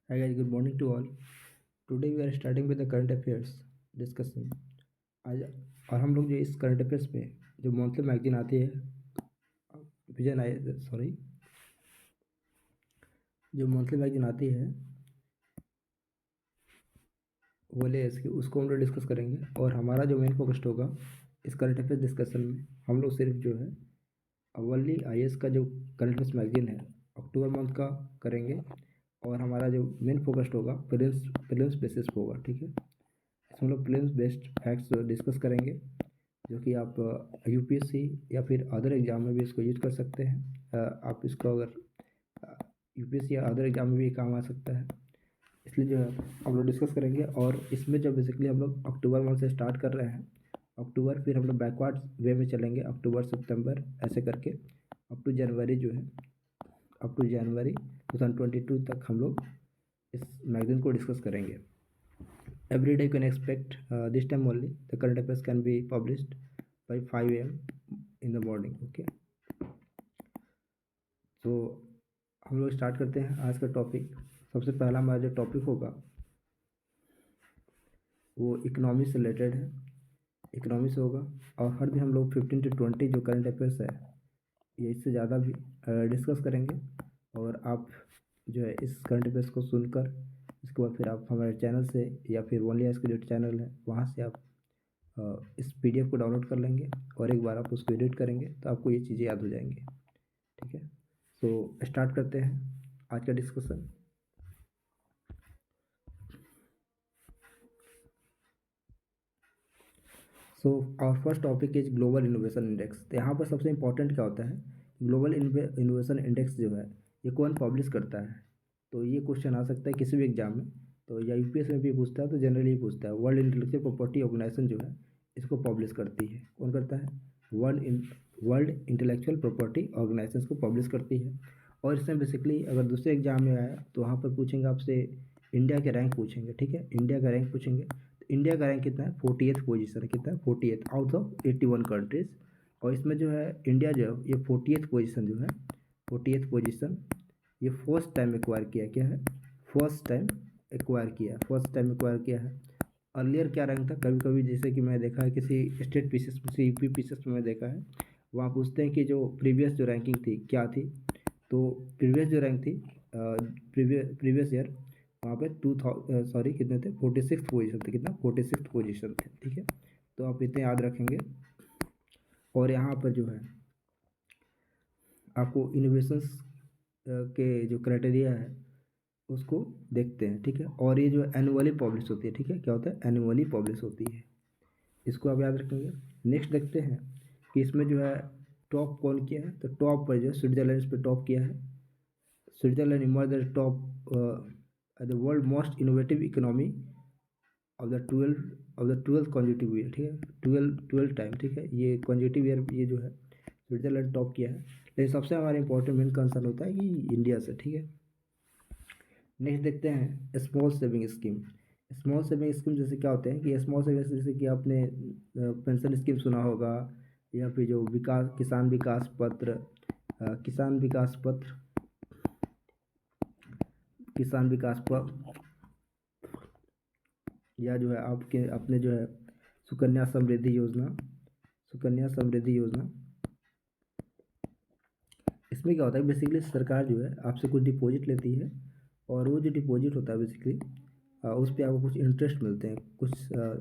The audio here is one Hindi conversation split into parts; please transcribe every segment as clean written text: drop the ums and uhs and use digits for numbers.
Hi guys, good morning to all. Today we are starting with the current affairs discussion. आज और हम लोग जो इस करंट अफेयर्स में जो मंथली मैगजीन आती है विजन आई सॉरी जो मंथली मैगजीन आती है वो ले इसकी उसको हम लोग डिस्कस करेंगे। और हमारा जो मेन फोकस होगा इस करंट अफेयर्स डिस्कशन में हम लोग सिर्फ जो है अवली IAS का जो करंट अफेयर्स मैगजीन है अक्टूबर मंथ का करेंगे। और हमारा जो मेन फोकस होगा प्रीलिम्स बेसिस पे होगा, ठीक है। इसमें हम लोग प्रीलिम्स बेस्ड फैक्ट्स डिस्कस करेंगे जो कि आप UPSC या फिर अदर एग्ज़ाम में भी इसको यूज कर सकते हैं। आप इसको अगर UPSC या अदर एग्ज़ाम में भी काम आ सकता है, इसलिए जो है हम लोग डिस्कस करेंगे। और इसमें जब बेसिकली हम लोग अक्टूबर मंथ से स्टार्ट कर रहे हैं, अक्टूबर फिर हम लोग बैकवर्ड वे में चलेंगे, अक्टूबर सितंबर ऐसे करके अप टू जनवरी जो है अप टू जनवरी 2022 तक हम लोग इस मैगजीन को डिस्कस करेंगे। Every day you can expect this time only the current affairs can be published by 5 AM in the morning, okay। तो हम लोग स्टार्ट करते हैं आज का टॉपिक। सबसे पहला हमारा जो टॉपिक होगा वो इकोनॉमी से रिलेटेड है, इकोनॉमी से होगा। और हर दिन हम लोग 15 to 20 जो करंट अफेयर्स है ये इससे ज़्यादा भी डिस्कस करेंगे। और आप जो है इस करंट अफेयर्स को सुनकर इसके बाद फिर आप हमारे चैनल से या फिर ओनली आज का जो चैनल है वहाँ से आप इस PDF को डाउनलोड कर लेंगे और एक बार आप उसको एडिट करेंगे तो आपको ये चीज़ें याद हो जाएंगी, ठीक है। तो स्टार्ट करते हैं आज का discussion. So our first topic is global innovation index. तो यहाँ पर सबसे इंपॉर्टेंट क्या होता है, ग्लोबल इनोवेशन इंडेक्स जो है ये कौन पब्लिश करता है। तो ये क्वेश्चन आ सकता है किसी भी एग्जाम में, तो या UPSC में भी पूछता है तो जनरली पूछता है। वर्ल्ड इंटेलेक्चुअल प्रॉपर्टी ऑर्गेनाइजेशन जो है इसको पब्लिश करती है। कौन करता है, वर्ल्ड इंटेलेक्चुअल प्रॉपर्टी ऑर्गेनाइजेशन को पब्लिश करती है। और इसमें बेसिकली अगर दूसरे एग्जाम में आया तो वहाँ पर पूछेंगे आपसे इंडिया के रैंक पूछेंगे, ठीक है। इंडिया का रैंक पूछेंगे तो इंडिया का रैंक कितना है, 48th पोजीशन है। कितना है, 48 आउट ऑफ 81 कंट्रीज। और इसमें जो है इंडिया जो है ये 48th पोजीशन जो है 48th पोजीशन ये फर्स्ट टाइम एक्वायर किया। क्या है, फर्स्ट टाइम एक्वायर किया, फर्स्ट टाइम एक्वायर किया है। अर्लियर क्या रैंक था, कभी कभी जैसे कि मैं देखा है किसी स्टेट पीसेस से UP पीसेस में मैं देखा है वहाँ पूछते हैं कि जो प्रीवियस जो रैंकिंग थी क्या थी। तो प्रीवियस जो रैंक थी प्रीवियस ईयर वहाँ पे कितने थे, 46th पोजीशन थे। कितना, 46th पोजीशन थे, ठीक है। तो आप इतने याद रखेंगे। और यहाँ पर जो है आपको इनोवेशंस के जो क्राइटेरिया है उसको देखते हैं, ठीक है। और ये जो एनुअली पब्लिश होती है, ठीक है। क्या होता है, एनुअली पब्लिश होती है, इसको आप याद रखेंगे। नेक्स्ट देखते हैं कि इसमें जो है टॉप कौन किया है। तो टॉप पर जो है स्विट्जरलैंड इस पर टॉप किया है। Switzerland emerge the top the world most innovative economy of the 12th consecutive year, ठीक है। 12 टाइम, ठीक है। ये कॉन्जिटिव ईयर ये जो है स्विट्जरलैंड टॉप किया है। लेकिन सबसे हमारा इंपॉर्टेंट मेन कंसर्न होता है कि इंडिया से, ठीक है। नेक्स्ट देखते हैं small saving scheme. Small saving scheme जैसे क्या होते हैं कि स्मॉल सेविंग जैसे कि आपने पेंशन स्कीम सुना होगा या फिर जो किसान विकास पत्र किसान विकास पत्र या जो है आपके अपने जो है सुकन्या समृद्धि योजना। इसमें क्या होता है, बेसिकली सरकार जो है आपसे कुछ डिपॉजिट लेती है और वो जो डिपॉजिट होता है बेसिकली उस पर आपको कुछ इंटरेस्ट मिलते हैं।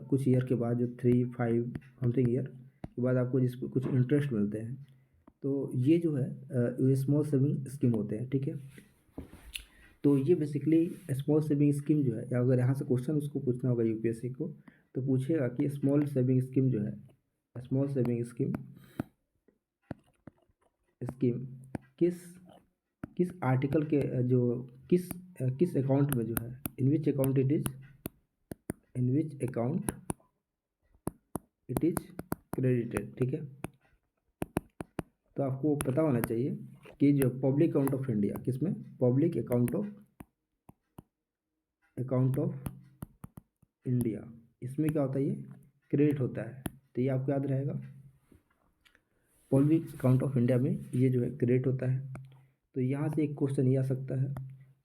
कुछ ईयर के बाद जो 3-5 समथिंग ईयर के बाद आपको जिस कुछ इंटरेस्ट मिलते हैं। तो ये जो है ये स्मॉल सेविंग स्कीम होते हैं, ठीक है। तो ये बेसिकली स्मॉल सेविंग स्कीम जो है, या अगर यहाँ से क्वेश्चन उसको पूछना होगा UPSC को तो पूछेगा कि स्मॉल सेविंग स्कीम जो है, स्मॉल सेविंग स्कीम किस किस आर्टिकल के जो किस अकाउंट में जो है, in which account it is credited, ठीक है। तो आपको पता होना चाहिए कि जो पब्लिक अकाउंट ऑफ इंडिया, किसमें, पब्लिक अकाउंट ऑफ इंडिया, इसमें क्या होता है, ये क्रेडिट होता है। तो ये आपको याद रहेगा, पब्लिक अकाउंट ऑफ इंडिया में ये जो है क्रेडिट होता है। तो यहाँ से एक क्वेश्चन ये आ सकता है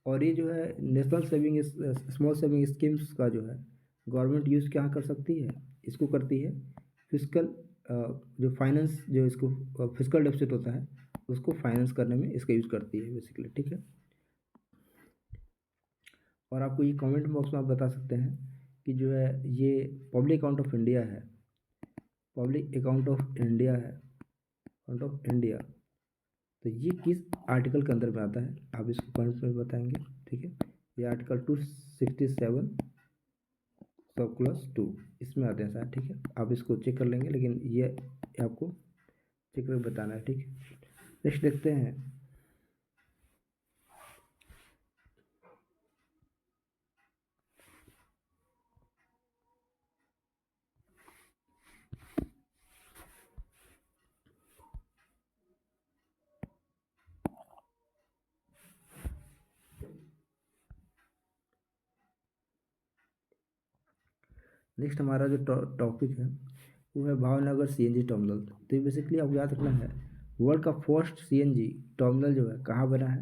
और ये जो है national saving small saving schemes का जो है गवर्नमेंट यूज़ क्या कर सकती है, इसको करती है फिजिकल जो फाइनेंस जो इसको फिजिकल डेफिसिट होता है उसको फाइनेंस करने में इसका यूज़ करती है बेसिकली, ठीक है। और आपको ये कमेंट बॉक्स में आप बता सकते हैं कि जो है ये पब्लिक अकाउंट ऑफ इंडिया है, पब्लिक अकाउंट ऑफ इंडिया है, अकाउंट ऑफ इंडिया, तो ये किस आर्टिकल के अंदर में आता है आप इसको कमेंट में बताएंगे, ठीक है। ये आर्टिकल 267 सब क्लॉज 2 इसमें आते हैं सर, ठीक है। आप इसको चेक कर लेंगे, लेकिन ये आपको चेक करके बताना है, ठीक है। नेक्स्ट देखते हैं। नेक्स्ट हमारा जो टॉपिक है वो है भावनगर सीएनजी टर्मिनल। तो ये बेसिकली आपको याद रखना है वर्ल्ड का फर्स्ट सीएनजी टर्मिनल जो है कहाँ बना है,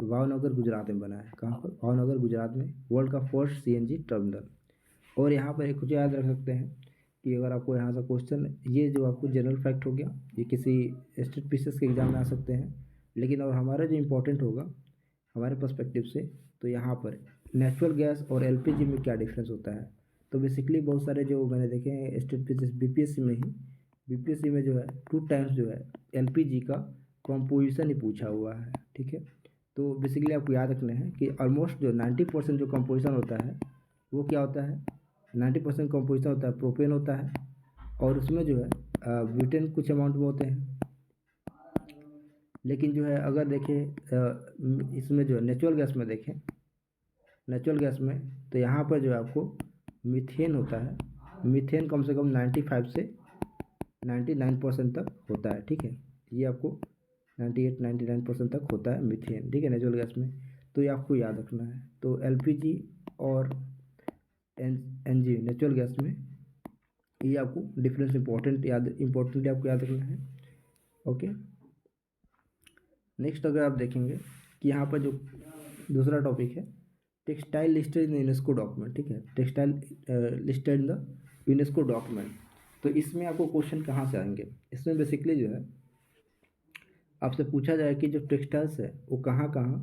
तो भावनगर गुजरात में बना है। कहाँ पर? भावनगर गुजरात में वर्ल्ड का फर्स्ट सीएनजी टर्मिनल। और यहाँ पर एक कुछ याद रख सकते हैं कि अगर आपको यहाँ से क्वेश्चन, ये जो आपको जनरल फैक्ट हो गया, ये किसी स्टेट पीसीएस के एग्जाम में आ सकते हैं, लेकिन और हमारा जो इम्पोर्टेंट होगा हमारे पर्सपेक्टिव से, तो यहाँ पर नेचुरल गैस और एलपीजी में क्या डिफरेंस होता है। तो बेसिकली बहुत सारे जो मैंने देखे हैं स्टेट पीसीएस बीपीएससी में ही, बीपीएससी में जो है 2 टाइम्स जो है एलपीजी का कंपोजिशन ही पूछा हुआ है, ठीक है। तो बेसिकली आपको याद रखना है कि ऑलमोस्ट जो 90% जो कंपोजिशन होता है वो क्या होता है, 90% कंपोजिशन होता है प्रोपेन होता है, और उसमें जो है ब्यूटेन कुछ अमाउंट में होते हैं। लेकिन जो है अगर देखें इसमें जो है नेचुरल गैस में देखें, नेचुरल गैस में तो यहाँ पर जो है आपको मीथेन होता है। मीथेन कम से कम 95 से 99% तक होता है, ठीक है। ये आपको 98-99% तक होता है मीथेन, ठीक है, नेचुरल गैस में। तो ये आपको याद रखना है। तो एलपीजी और एनजी नेचुरल गैस में ये आपको डिफरेंस इम्पोर्टेंटली आपको याद रखना है, ओके। नेक्स्ट अगर आप देखेंगे कि यहाँ पर जो दूसरा टॉपिक है textile listed in UNESCO document, ठीक है। Textile listed in the UNESCO document. तो इसमें आपको क्वेश्चन कहाँ से आएंगे, इसमें बेसिकली जो है आपसे पूछा जाए कि जो टेक्सटाइल्स है वो कहाँ कहाँ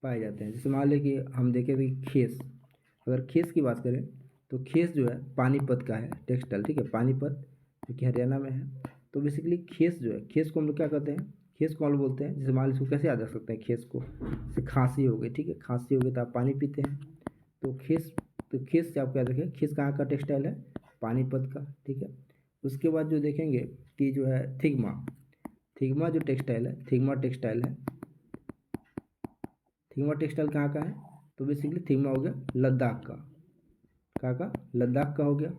पाए जाते हैं। जैसे मान लें कि हम देखें कि खेस, अगर खेस की बात करें तो खेस जो है पानीपत का है टेक्सटाइल, ठीक है, पानीपत जो कि हरियाणा में है। तो बेसिकली खेस जो है, खेस को हम लोग क्या कहते हैं, खेस को हम लोग बोलते हैं। जैसे मान लीजिए कैसे याद रख सकते हैं खेस को, जैसे खांसी हो गई, ठीक है, खांसी हो गई तो आप पानी पीते हैं, तो खेस, तो खेस से आप याद रखें खेस कहाँ का टेक्सटाइल है, पानीपत का, ठीक है। उसके बाद जो देखेंगे कि जो है थिग्मा, थिग्मा जो टेक्सटाइल है, थिग्मा टेक्सटाइल है, थिग्मा टेक्सटाइल कहाँ का है, तो बेसिकली थिग्मा हो गया लद्दाख का, कहाँ का, लद्दाख का हो गया।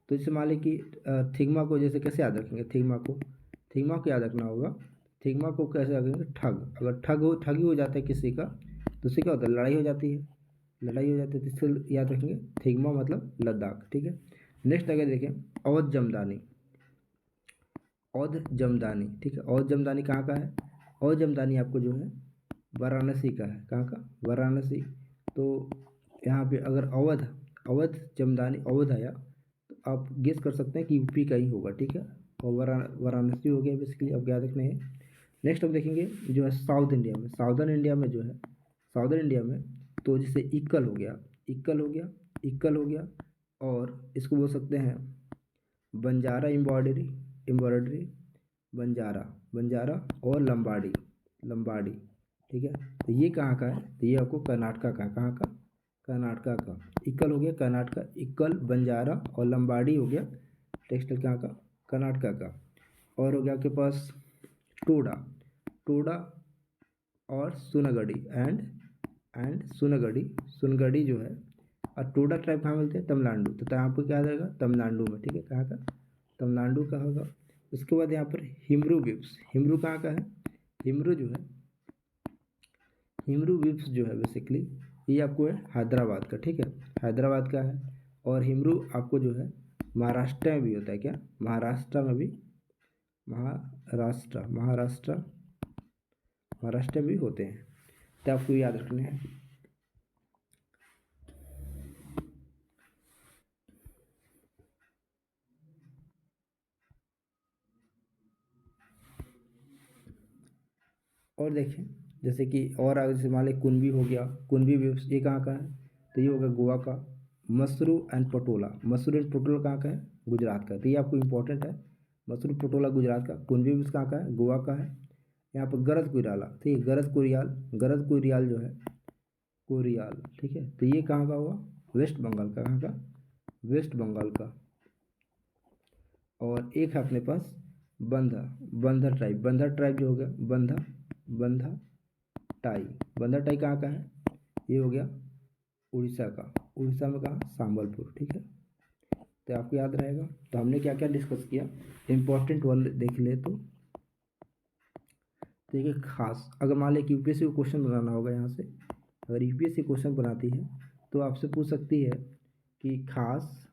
तो जैसे मान लीजिए कि थिग्मा को जैसे कैसे याद रखेंगे, थिग्मा को, थिग्मा को याद रखना होगा, थिग्मा को कैसे याद रखेंगे, ठग, अगर ठगी हो जाता है किसी का तो उससे क्या होता है, लड़ाई हो जाती है, लड़ाई हो जाती है, तो इससे याद रखेंगे थिग्मा मतलब लद्दाख, ठीक है। नेक्स्ट अगर देखें अवध जमदानी, औध जमदानी, ठीक है, औध जमदानी कहाँ का है, औध जमदानी आपको जो है वाराणसी का है, कहाँ का, वाराणसी। तो यहाँ पे अगर अवध, अवध जमदानी अवध आया तो आप गेस कर सकते हैं कि यूपी का ही होगा, ठीक है। और वाराणसी हो गया बेसिकली, आप याद रखना है। नेक्स्ट हम देखेंगे जो है साउथ इंडिया में, साउदर्न इंडिया में जो है, साउदर्न इंडिया में तो जैसे इक्कल हो गया, इक्कल हो गया, इक्कल हो गया, और इसको बोल सकते हैं बंजारा एम्ब्रॉयडरी, एम्ब्रॉयडरी, बंजारा, बंजारा, और लंबाड़ी, लंबाड़ी, ठीक है। तो ये कहाँ का है, तो ये आपको कर्नाटका का, कहाँ का, कर्नाटका का। इक्कल हो गया कर्नाटका, इक्कल, बंजारा और लंबाड़ी हो गया टेक्सटाइल कहाँ का, कर्नाटका का। और हो गया आपके पास टोडा, टोडा और सुनगढ़ी एंड सुनगढ़ी, सुनगढ़ी जो है, और टोडा ट्राइब कहाँ मिलते हैं, तमिलनाडु। तो यहाँ पर क्या आ जाएगा, तमिलनाडु में, ठीक है, कहाँ का, तमिलनाडु का होगा। उसके बाद यहाँ पर हिमरू विप्स, हिमरू कहाँ का है, हिमरू जो है, हिमरू विप्स जो है बेसिकली ये आपको है हैदराबाद का, ठीक है, हैदराबाद का है। और हिमरू आपको जो है महाराष्ट्र में भी होता है, क्या, महाराष्ट्र में भी, महाराष्ट्र, महाराष्ट्र, महाराष्ट्र में भी होते हैं। तो आपको याद रखने हैं। और देखें जैसे कि और आगे जैसे मान लें कुनबी हो गया, कुनबी भी ये कहाँ का है, तो ये होगा गोवा का। मसरू एंड पटोला, मसरू एंड पटोला कहाँ का है, गुजरात का, तो ये आपको इंपॉर्टेंट है। मसरू पटोला गुजरात का, कुनबी भी कहाँ का है, गोवा का है। यहाँ पर गरज कोइराला, ठीक है, गरज कोरियाल, गरज कोरियाल जो है, कोरियाल, ठीक है, तो ये कहाँ का हुआ, वेस्ट बंगाल का, कहाँ का, वेस्ट बंगाल का। और एक है अपने पास बंधा, बंधा ट्राइब, बंधा ट्राइब जो हो गया, बंधा, बंधा टाई, बंधा टाई कहाँ का है, ये हो गया उड़ीसा का, उड़ीसा में कहाँ, संबलपुर, ठीक है, तो आपको याद रहेगा। तो हमने क्या क्या डिस्कस किया, इंपॉर्टेंट वन देख ले तो देखिए खास, अगर मान लें कि यूपीएससी को क्वेश्चन बनाना होगा यहाँ से, अगर यूपीएससी क्वेश्चन बनाती है तो आपसे पूछ सकती है कि खास,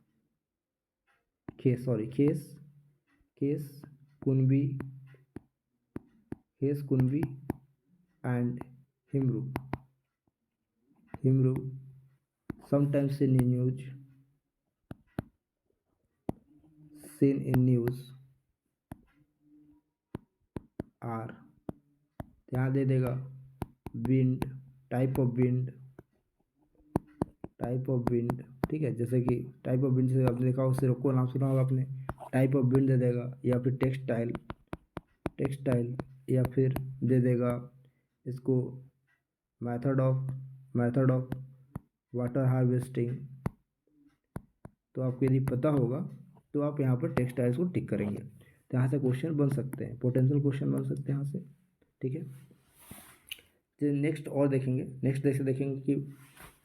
खेस, सॉरी खेस, khes Kunbi, khes Kunbi and Himroo, Himroo sometimes seen in news, seen in news are, यहाँ दे देगा wind, type of wind, type of wind, ठीक है, जैसे कि टाइप ऑफ विंड से आपने देखा हो, सिरोको नाम सुना होगा आपने, टाइप ऑफ विंड दे देगा, या फिर टेक्सटाइल, टेक्सटाइल, या फिर दे देगा इसको method of, method of water harvesting. तो आपको यदि पता होगा तो आप यहाँ पर टेक्सटाइल्स को टिक करेंगे, तो यहाँ से क्वेश्चन बन सकते हैं, पोटेंशियल क्वेश्चन बन सकते हैं यहाँ से, ठीक है। तो नेक्स्ट और देखेंगे, नेक्स्ट जैसे देखेंगे कि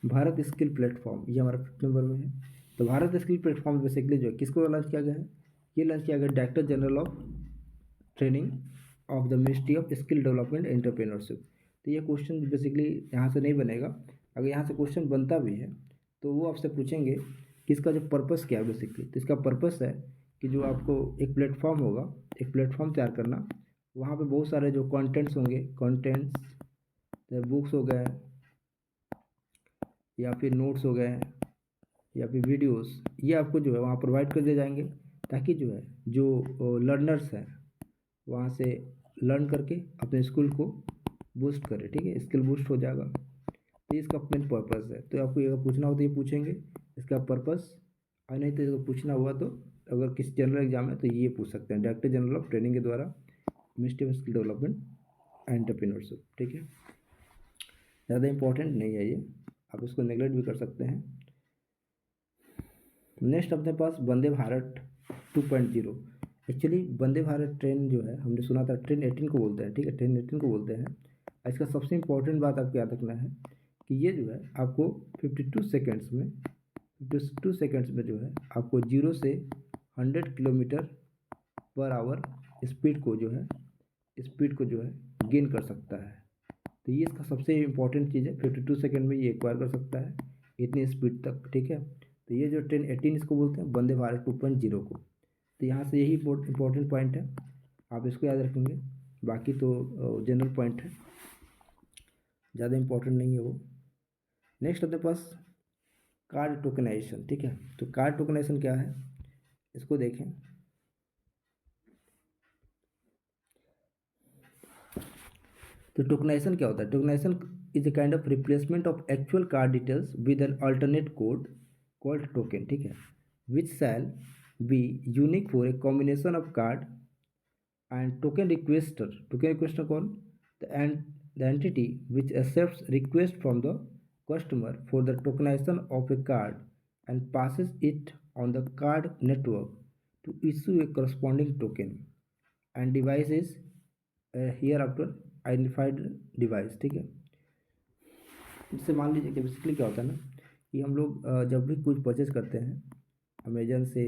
भारत स्किल प्लेटफॉर्म, ये हमारा 5th नंबर में है। तो भारत स्किल प्लेटफॉर्म बेसिकली जो है किसको लॉन्च किया गया है, ये लॉन्च किया गया director general of training of the ministry of skill development entrepreneurship. तो ये क्वेश्चन बेसिकली यहाँ से नहीं बनेगा, अगर यहाँ से क्वेश्चन बनता भी है तो वो आपसे पूछेंगे कि इसका जो पर्पस क्या है बेसिकली, तो इसका पर्पस है कि जो आपको एक प्लेटफॉर्म होगा, एक प्लेटफॉर्म तैयार करना, वहाँ पे बहुत सारे जो कंटेंट्स होंगे, कंटेंट्स बुक्स हो गए, या फिर नोट्स हो गए, या फिर वीडियोस, ये आपको जो है वहाँ प्रोवाइड कर दिए जाएंगे, ताकि जो है जो लर्नर्स हैं वहाँ से लर्न करके अपने स्किल को बूस्ट करें, ठीक है, स्किल बूस्ट हो जाएगा। तो इसका मेन पर्पस है, तो आपको अगर पूछना हो तो ये पूछेंगे इसका पर्पस, और नहीं तो इसको पूछना हुआ तो अगर किसी जनरल एग्जाम है तो ये पूछ सकते हैं, डायरेक्टर जनरल ऑफ ट्रेनिंग के द्वारा ministry of skill development entrepreneurship, ठीक है, ज़्यादा इंपॉर्टेंट नहीं है ये, आप इसको नेगलेक्ट भी कर सकते हैं। नेक्स्ट अपने पास वंदे भारत 2.0। एक्चुअली वंदे भारत ट्रेन जो है हमने सुना था ट्रेन 18 को बोलते हैं, ठीक है, ट्रेन 18 को बोलते हैं। इसका सबसे इम्पोर्टेंट बात आपको याद रखना है कि ये जो है आपको 52 सेकेंड्स में, 52 सेकेंड्स में जो है आपको 0 से 100 किलोमीटर पर आवर स्पीड को जो है, स्पीड को जो है गेन कर सकता है। तो ये इसका सबसे इम्पोर्टेंट चीज़ है, 52 सेकेंड में ये एक्वायर कर सकता है इतनी स्पीड तक, ठीक है। तो ये जो ट्रेन 18 इसको बोलते हैं वंदे भारत 2.0 को। तो यहाँ से यही इम्पोर्टेंट पॉइंट है, आप इसको याद रखेंगे, बाकी तो जनरल पॉइंट है, ज़्यादा इम्पोर्टेंट नहीं है वो। नेक्स्ट अपने पास कार्ड टोकनाइजेशन, ठीक है, तो कार्ड टोकनाइजेशन क्या है इसको देखें। तो टोकनाइजेशन क्या होता है, tokenization is a kind of replacement of actual card details with an alternate code called token, ठीक है, which shall be unique for a combination of card and token requester, token requester कौन, the entity which accepts request from the customer for the tokenization of a card and passes it on the card network to issue a corresponding token and device is hereafter identified device, ठीक है। इससे मान लीजिए कि बेसिकली क्या होता है ना कि हम लोग जब भी कुछ परचेज करते हैं अमेजन से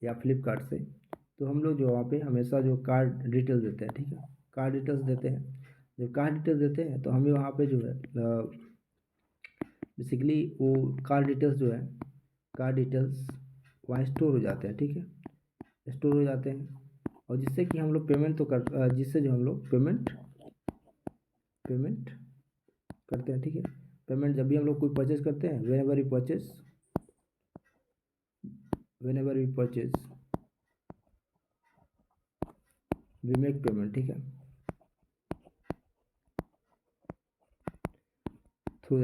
या फ्लिपकार्ट से, तो हम लोग जो वहाँ पे हमेशा जो कार्ड डिटेल्स देते हैं, ठीक है, कार्ड डिटेल्स देते हैं, जब कार्ड डिटेल्स देते हैं तो हमें वहाँ पे जो है बेसिकली वो कार्ड डिटेल्स जो है, कार्ड डिटेल्स वहाँ स्टोर हो जाते हैं, ठीक है, स्टोर हो जाते हैं, और जिससे कि हम लोग पेमेंट तो कर जिससे जो हम लोग पेमेंट पेमेंट करते हैं, ठीक है, पेमेंट जब भी हम लोग कोई परचेज करते हैं, whenever we purchase we make payment, ठीक है। थ्रू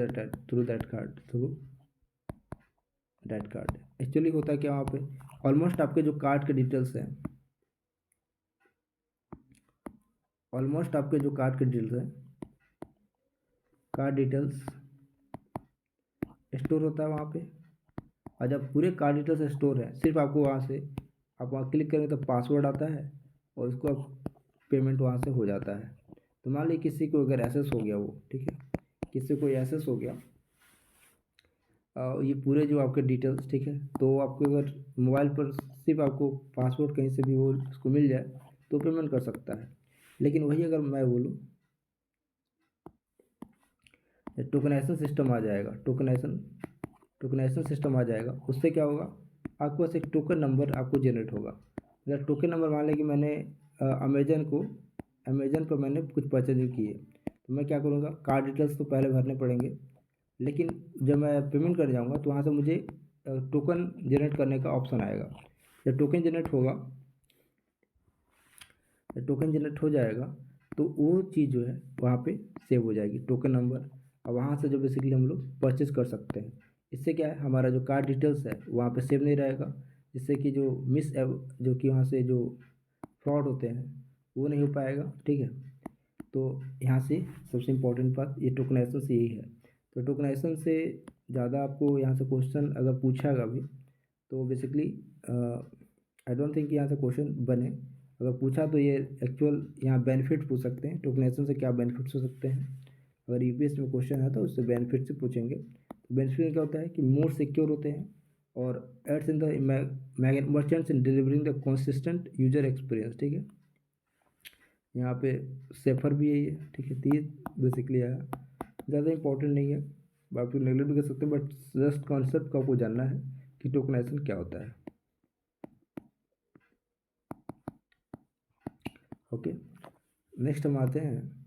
दैट कार्ड एक्चुअली होता है क्या वहाँ पे, ऑलमोस्ट आपके जो कार्ड के डिटेल्स हैं, कार्ड डिटेल्स स्टोर होता है वहाँ पे। और जब पूरे कार्ड डिटेल्स स्टोर है, सिर्फ आपको वहाँ से, आप वहाँ क्लिक करेंगे तो पासवर्ड आता है और उसको आप पेमेंट वहाँ से हो जाता है। तो मान लीजिए किसी को अगर एक्सेस हो गया वो, ठीक है, किसी को एक्सेस हो गया ये पूरे जो आपके डिटेल्स, ठीक है, तो आपको अगर मोबाइल पर सिर्फ आपको पासवर्ड कहीं से भी वो उसको मिल जाए तो पेमेंट कर सकता है। लेकिन वही अगर मैं बोलूँ टोकनाइजेशन सिस्टम आ जाएगा, टोकनाइजेशन सिस्टम आ जाएगा, उससे क्या होगा, आपके पास एक टोकन नंबर आपको जनरेट होगा। अगर टोकन नंबर मान लें कि मैंने अमेजन पर मैंने कुछ परचेजिंग की है, तो मैं क्या करूँगा, कार्ड डिटेल्स तो पहले भरने पड़ेंगे, लेकिन जब मैं पेमेंट कर जाऊँगा तो वहाँ से मुझे टोकन जनरेट करने का ऑप्शन आएगा। जब टोकन जनरेट हो जाएगा तो वो चीज़ जो है वहाँ पे सेव हो जाएगी, टोकन नंबर, और वहाँ से जो बेसिकली हम लोग परचेज कर सकते हैं। इससे क्या है, हमारा जो कार्ड डिटेल्स है वहाँ पे सेव नहीं रहेगा, जिससे कि जो कि वहाँ से जो फ्रॉड होते हैं वो नहीं हो पाएगा, ठीक है। तो यहाँ से सबसे इम्पोर्टेंट बात ये टोकनाइजेशन से यही है। तो टोकनाइजेशन से ज़्यादा आपको यहाँ से क्वेश्चन अगर पूछागा भी तो बेसिकली आई डोंट थिंक यहाँ से क्वेश्चन बने, अगर पूछा तो ये एक्चुअल यहाँ बेनिफिट पूछ सकते हैं, टोकनाइजेशन से क्या बेनिफिट्स हो सकते हैं। अगर यूपीएससी में क्वेश्चन है तो उससे बेनिफिट से पूछेंगे। तो बेनिफिट क्या होता है कि मोर सिक्योर होते हैं और aids in the merchants in delivering the consistent user experience, ठीक है। यहाँ पे सेफर भी है ये, ठीक है। तो ये बेसिकली है, ज़्यादा इंपॉर्टेंट नहीं है, आप नेगलेक्ट भी कर सकते हैं, बट जस्ट कॉन्सेप्ट को आपको जानना है कि टोकनाइजेशन क्या होता है। ओके, नेक्स्ट हम आते हैं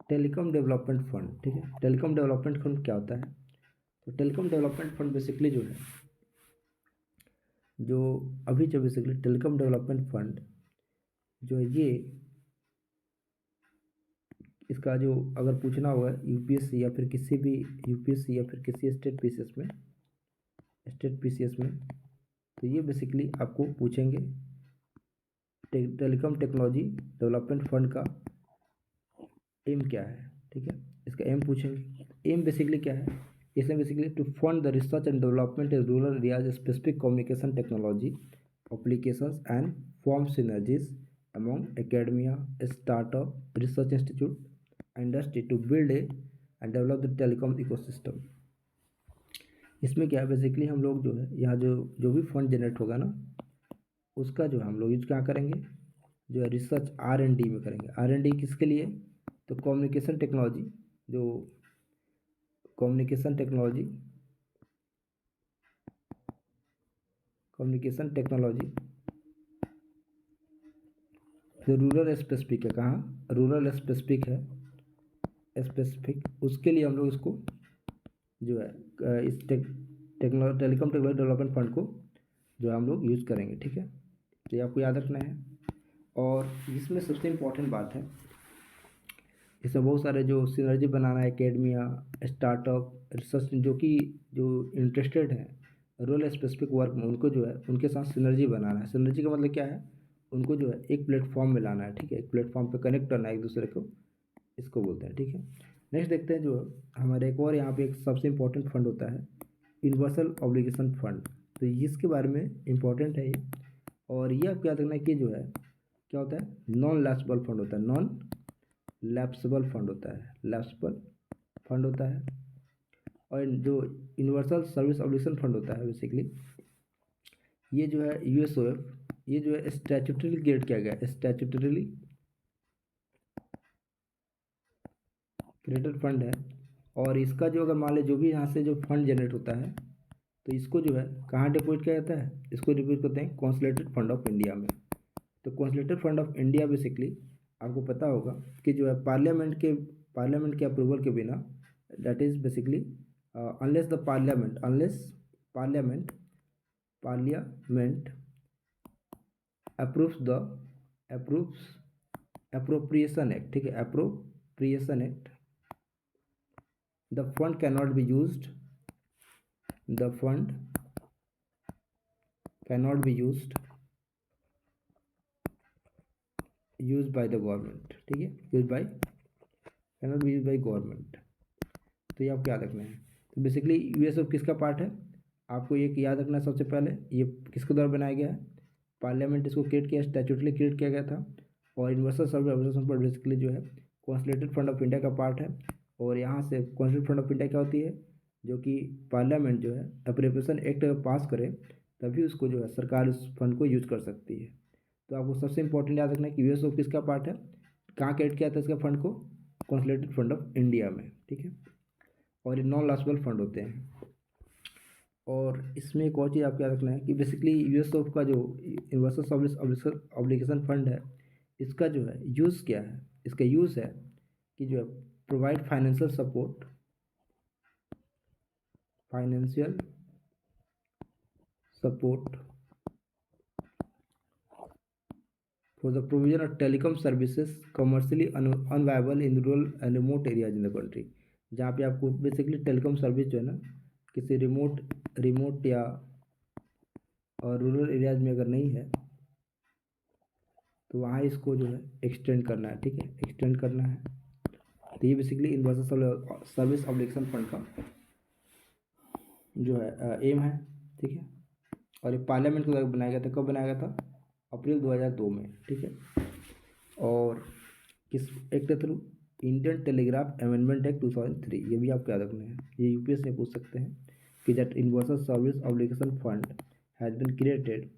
टेलीकॉम डेवलपमेंट फंड, ठीक है। टेलीकॉम डेवलपमेंट फंड क्या होता है, तो टेलीकॉम डेवलपमेंट फंड बेसिकली जो है, जो अभी जो बेसिकली टेलीकॉम डेवलपमेंट फंड जो है ये, इसका जो अगर पूछना होगा यूपीएससी या फिर किसी भी यूपीएससी या फिर किसी स्टेट पीसीएस में, तो ये बेसिकली आपको पूछेंगे टेलीकॉम टेक्नोलॉजी डेवलपमेंट फंड का एम क्या है, ठीक है। इसका एम पूछेंगे। एम बेसिकली क्या है, इसमें basically to fund the research and development in rural areas specific communication technology applications and form synergies among academia, startup, research institute, industry to build a and develop the telecom ecosystem। इसमें क्या है बेसिकली हम लोग जो है यहाँ जो जो भी फंड जनरेट होगा ना, उसका जो हम लोग यूज क्या करेंगे, जो है रिसर्च R&D में करेंगे। R&D किसके लिए, तो कम्युनिकेशन टेक्नोलॉजी, जो कम्युनिकेशन टेक्नोलॉजी जो रूरल स्पेसिफिक है, कहाँ रूरल स्पेसिफिक है, उसके लिए हम लोग इसको जो है इस टेलीकॉम टेक्नोलॉजी डेवलपमेंट फंड को जो हम लोग यूज़ करेंगे, ठीक है। तो ये आपको याद रखना है। और इसमें सबसे इम्पोर्टेंट बात है, इसमें बहुत सारे जो सिनर्जी बनाना है, एकेडमिया, स्टार्टअप, रिसर्च, जो इंटरेस्टेड हैं रोल स्पेसिफिक वर्क में, उनको जो है उनके साथ सिनर्जी बनाना है। सिनर्जी का मतलब क्या है, उनको जो है एक प्लेटफॉर्म में लाना है, ठीक है, एक प्लेटफॉर्म पे कनेक्ट करना है एक दूसरे को, इसको बोलते हैं, ठीक है। नेक्स्ट देखते हैं जो हमारे एक और यहाँ पे एक सबसे इम्पोर्टेंट फंड होता है यूनिवर्सल ऑब्लिगेशन फंड। तो इसके बारे में इम्पोर्टेंट है ये, और ये आपको याद रखना है कि जो है क्या होता है, नॉन लैप्सेबल फंड होता है, लैप्सेबल फंड होता है। और जो यूनिवर्सल सर्विस ऑब्लिगेशन फंड होता है बेसिकली, ये जो है यूएसओएफ, ये जो है स्टैट्यूटरी क्रिएट किया गया है, स्टैट्यूटरीली क्रिएटेड फंड है। और इसका जो अगर मान लें जो भी यहाँ से जो फंड जनरेट होता है, तो इसको जो है कहाँ डिपॉजिट किया जाता है, इसको डिपॉजिट करते हैं कॉन्सोलिडेटेड फंड ऑफ इंडिया में। तो consolidated fund of India basically आपको पता होगा कि जो है पार्लियामेंट के अप्रूवल के बिना, that is basically unless parliament approves the approves appropriation act, ठीक है, appropriation act, the fund can not be used, the fund can not be use by the government, ठीक है, use by can not be use by government. तो ये आपको याद रखना है। तो बेसिकली यूएसएफ किसका पार्ट है, आपको ये याद रखना है। सबसे पहले ये किसके द्वारा बनाया गया है, पार्लियामेंट इसको क्रिएट किया, स्टैट्यूटरी क्रिएट किया गया था। और यूनिवर्सल सर्विस ऑर्गेनाइजेशन पर बेसिकली जो है कॉन्सोलिडेटेड फंड ऑफ इंडिया का पार्ट है। और यहाँ से कॉन्सोलिडेटेड फंड ऑफ इंडिया क्या होती है, जो कि पार्लियामेंट जो है अप्रोप्रिएशन एक्ट पास करे तभी उसको जो है सरकार उस फंड को यूज कर सकती है। तो आपको सबसे इंपॉर्टेंट याद रखना है कि यूएसएफ किसका पार्ट है, कहाँ क्रिएट किया था इसका फंड को, कॉन्सोलिडेटेड फंड ऑफ इंडिया में, ठीक है। और ये नॉन लॉसेबल फंड होते हैं। और इसमें एक और चीज़ आपको याद रखना है कि बेसिकली यूएसएफ का जो यूनिवर्सल सर्विस ऑब्लिगेशन फंड है, इसका जो है यूज़ क्या है, इसका यूज़ है कि जो है provide financial support for the provision of telecom services commercially unviable in rural and remote areas in the country. जहाँ पे आपको बेसिकली टेलीकॉम सर्विस जो है ना किसी रिमोट या और रूरल एरियाज में अगर नहीं है तो वहाँ इसको जो है एक्सटेंड करना है, ठीक है, एक्सटेंड करना है। तो ये basically universal service obligation fund का जो है एम है, ठीक है। और ये पार्लियामेंट को बनाया गया था, कब बनाया गया था, अप्रैल 2002 में, ठीक है। और किस एक्ट के through, Indian telegraph amendment act 2003, ये भी आपको याद रखना है, ये यूपीएस से पूछ सकते हैं कि that universal service obligation fund has been created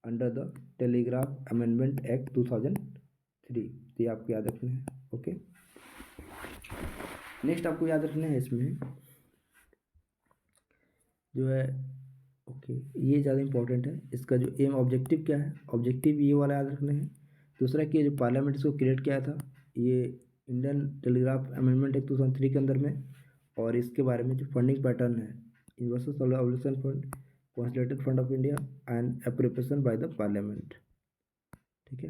under the telegraph amendment act 2003। तो ये आपको याद रखना है, ओके। नेक्स्ट आपको याद रखना है इसमें जो है, ओके, ये ज़्यादा इंपॉर्टेंट है। इसका जो एम ऑब्जेक्टिव क्या है, ऑब्जेक्टिव ये वाला याद रखना है। दूसरा कि जो पार्लियामेंट इसको क्रिएट किया था, ये इंडियन टेलीग्राफ अमेंडमेंट एक्ट 2003 के अंदर में। और इसके बारे में जो फंडिंग पैटर्न है, universal obligation fund, consolidated fund of India and appropriation by the parliament, ठीक है।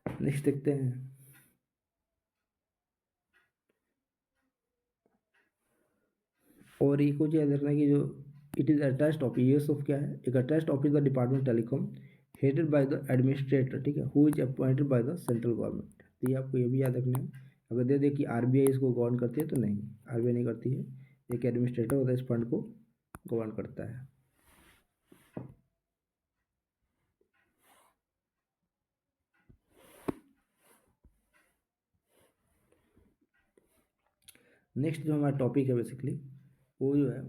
नेक्स्ट देखते हैं, और ये कुछ याद रखना है कि जो it is attached office, US of क्या है, एक attached office the department telecom headed by the administrator, ठीक है, who is appointed by the central government. तो ये आपको ये भी याद रखना है। अगर दे दे कि आरबीआई इसको गवर्न करती है तो नहीं, आरबीआई नहीं करती है, एक एडमिनिस्ट्रेटर होता है इस फंड को गवर्न करता है। नेक्स्ट जो हमारा टॉपिक है बेसिकली वो जो है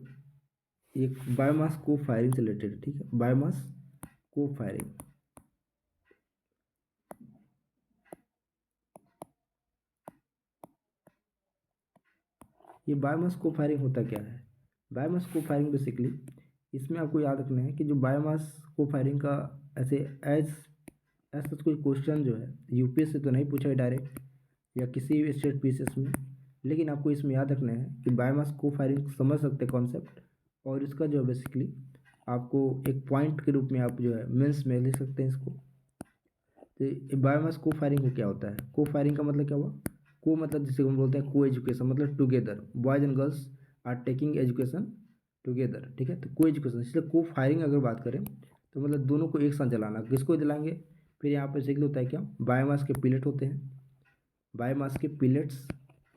एक बायोमास को फायरिंग से रिलेटेड है, ठीक है, बायोमास को फायरिंग। ये बायोमास को फायरिंग होता क्या है, बायोमास को फायरिंग बेसिकली इसमें आपको याद रखना है कि जो बायोमास को फायरिंग का ऐसे एज सच कोई क्वेश्चन जो है यूपीएस से तो नहीं पूछा है डायरेक्ट या किसी भी स्टेट पीसीएस में, लेकिन आपको इसमें याद रखना है कि बायोमास को फायरिंग समझ सकते हैं कॉन्सेप्ट। और इसका जो है बेसिकली आपको एक पॉइंट के रूप में आप जो है मेंस में लिख सकते हैं इसको। तो बायोमास को फायरिंग को क्या होता है, को फायरिंग का मतलब क्या हुआ, को मतलब जिसे हम बोलते हैं को एजुकेशन, मतलब together boys and girls are taking education together, ठीक है। तो को एजुकेशन, इसलिए को फायरिंग अगर बात करें तो मतलब दोनों को एक साथ जलाना, किसको जलाएंगे, फिर यहाँ पर बेसिकली होता है क्या, बायोमास के पिलेट होते हैं, बायोमास के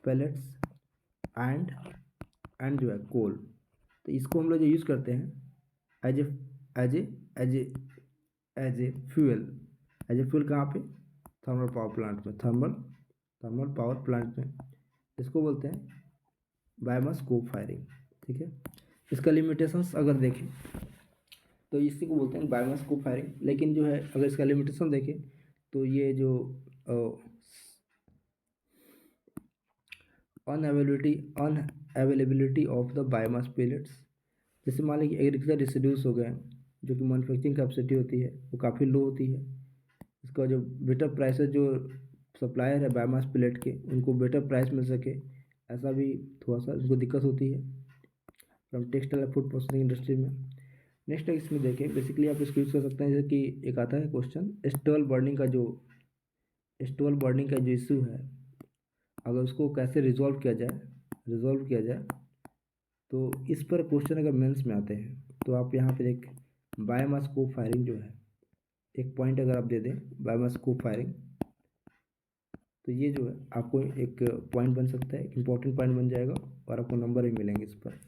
पैलेट्स एंड जो है कोल। तो इसको हम लोग जो यूज़ करते हैं as a as a as a as a fuel, कहाँ पे, थर्मल पावर प्लांट में, थर्मल पावर प्लांट में इसको बोलते हैं बायोमास को फायरिंग, ठीक है। इसका लिमिटेशंस अगर देखें तो इसी को बोलते हैं बायोमास को फायरिंग। लेकिन जो है अगर इसका लिमिटेशन देखें तो ये जो unavailability of the biomass pellets, जैसे मान लीजिए एग्रीकल्चर रेसिड्यूज हो गए जो कि मैन्युफैक्चरिंग कैपेसिटी होती है वो काफ़ी लो होती है। इसका जो बेटर प्राइसेस, जो सप्लायर है बायोमास पेलेट के उनको बेटर प्राइस मिल सके, ऐसा भी थोड़ा सा उनको दिक्कत होती है from textile food processing industry में। नेक्स्ट इसमें देखें, बेसिकली आप इसको यूज़ कर सकते हैं, जैसे कि एक आता है क्वेश्चन, स्टॉल बर्निंग का जो इशू है, अगर उसको कैसे रिजॉल्व किया जाए, तो इस पर क्वेश्चन अगर मेंस में आते हैं तो आप यहाँ पर एक बायोमास को फायरिंग जो है, एक पॉइंट अगर आप दे दें बायोमास को फायरिंग, तो ये जो है आपको एक पॉइंट बन सकता है, एक इम्पॉर्टेंट पॉइंट बन जाएगा और आपको नंबर भी मिलेंगे इस पर।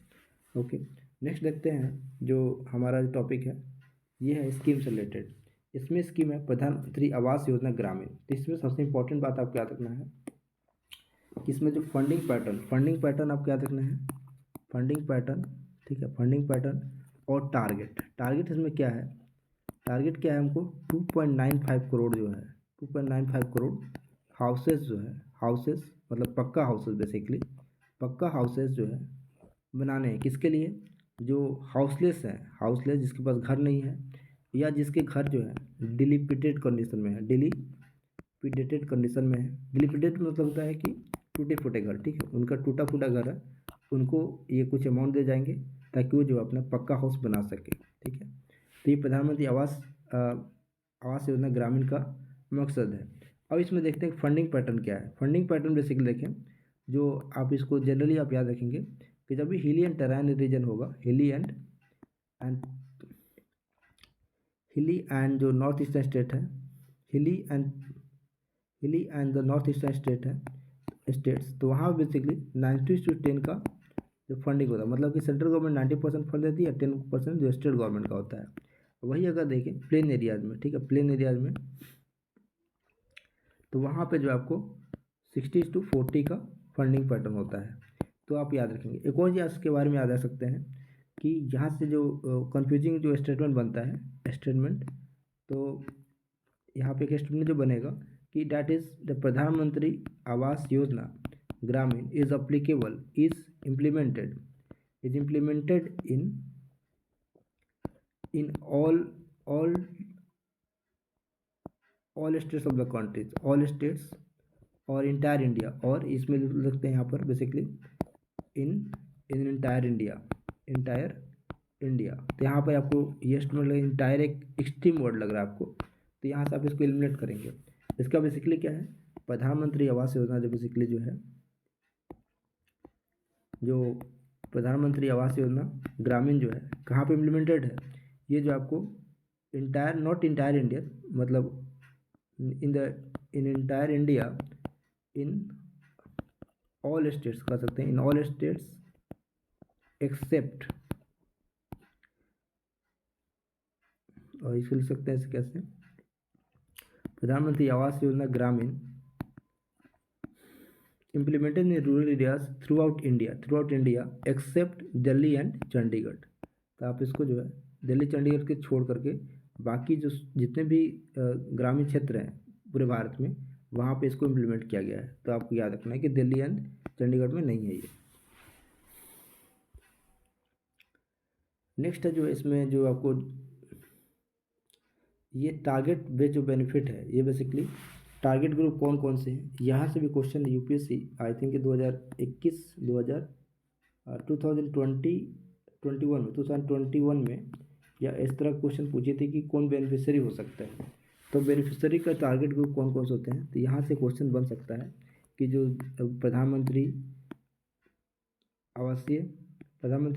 ओके, नेक्स्ट देखते हैं जो हमारा जो टॉपिक है, ये है स्कीम से रिलेटेड। इसमें स्कीम है प्रधानमंत्री आवास योजना ग्रामीण। तो इसमें सबसे इम्पोर्टेंट बात आपको याद रखना है कि इसमें जो फंडिंग पैटर्न आपको याद रखना है, फंडिंग पैटर्न, ठीक है, फंडिंग पैटर्न और टारगेट इसमें क्या है, टारगेट क्या है हमको 2.95 करोड़ जो है, 2.95 करोड़ हाउसेस जो है, हाउसेस मतलब पक्का हाउसेस, बेसिकली पक्का हाउसेस जो है बनाने हैं, किसके लिए, जो हाउसलेस है, हाउसलेस जिसके पास घर नहीं है, या जिसके घर जो है डिलिपिटेड कंडीशन में है, डिलिपिटेड कंडीशन में है। डिलिपिटेड मतलब होता है कि टूटे फूटे घर, ठीक है, उनका टूटा फूटा घर है, उनको ये कुछ अमाउंट दे जाएंगे ताकि वो जो अपना पक्का हाउस बना सके, ठीक है। तो ये प्रधानमंत्री आवास योजना ग्रामीण का मकसद है। अब इसमें देखते हैं फंडिंग पैटर्न क्या है। फंडिंग पैटर्न बेसिकली देखें, जो आप इसको जनरली आप याद रखेंगे कि जब भी हिली एंड टेराइन रीजन होगा, एंड हिली एंड जो नॉर्थ ईस्टर्न स्टेट है, हिली and the north eastern states, तो वहाँ बेसिकली 90:10 का जो फंडिंग होता है, मतलब कि सेंट्रल गवर्नमेंट 90% फंड देती है, 10% जो स्टेट गवर्नमेंट का होता है। वही अगर देखें प्लेन एरियाज में, ठीक है, प्लेन एरियाज में, तो वहाँ पे जो आपको 60:40 का फंडिंग पैटर्न होता है। तो आप याद रखेंगे। एक और चीज़ इसके बारे में याद रख सकते हैं कि यहाँ से जो कंफ्यूजिंग जो स्टेटमेंट बनता है, स्टेटमेंट, तो यहाँ पे एक स्टेटमेंट जो बनेगा कि डैट इज़ द प्रधानमंत्री आवास योजना ग्रामीण is applicable, is implemented in all states of the countries, all states और इंटायर इंडिया, और इसमें लिखते हैं यहाँ पर बेसिकली इन इन इंटायर इंडिया। तो यहाँ पर आपको ये स्टेटमेंट लगे, इंटायर एक एक्सट्रीम वर्ड लग रहा है आपको, तो यहाँ से आप इसको एलिमिनेट करेंगे। इसका बेसिकली क्या है, प्रधानमंत्री आवास योजना जो बेसिकली जो है, जो प्रधानमंत्री आवास योजना ग्रामीण जो है कहाँ पे इम्प्लीमेंटेड है, ये जो आपको इंटायर, नॉट इंटायर इंडिया, मतलब इन entire India, in all states कह सकते हैं, इन ऑल स्टेट्स एक्सेप्ट, और इसको लिख सकते हैं ऐसे कैसे, प्रधानमंत्री आवास योजना ग्रामीण implemented in rural areas through out India accept Delhi and Chandigarh. तो आप इसको जो है दिल्ली चंडीगढ़ के छोड़ करके बाकी जो जितने भी ग्रामीण क्षेत्र हैं पूरे भारत में, वहाँ पे इसको इम्प्लीमेंट किया गया है। तो आपको याद रखना है कि दिल्ली एंड चंडीगढ़ में नहीं है ये। नेक्स्ट है जो इसमें जो आपको ये टारगेट बेस्ड जो बेनिफिट है, ये बेसिकली टारगेट ग्रुप कौन कौन से हैं, यहाँ से भी क्वेश्चन यूपीएससी आई थिंक 2021 2021 में या इस तरह क्वेश्चन पूछे थे कि कौन बेनिफिशियरी हो सकता है। तो बेनिफिशियरी का टारगेट ग्रुप कौन कौन से होते हैं, तो यहाँ से क्वेश्चन बन सकता है कि जो प्रधानमंत्री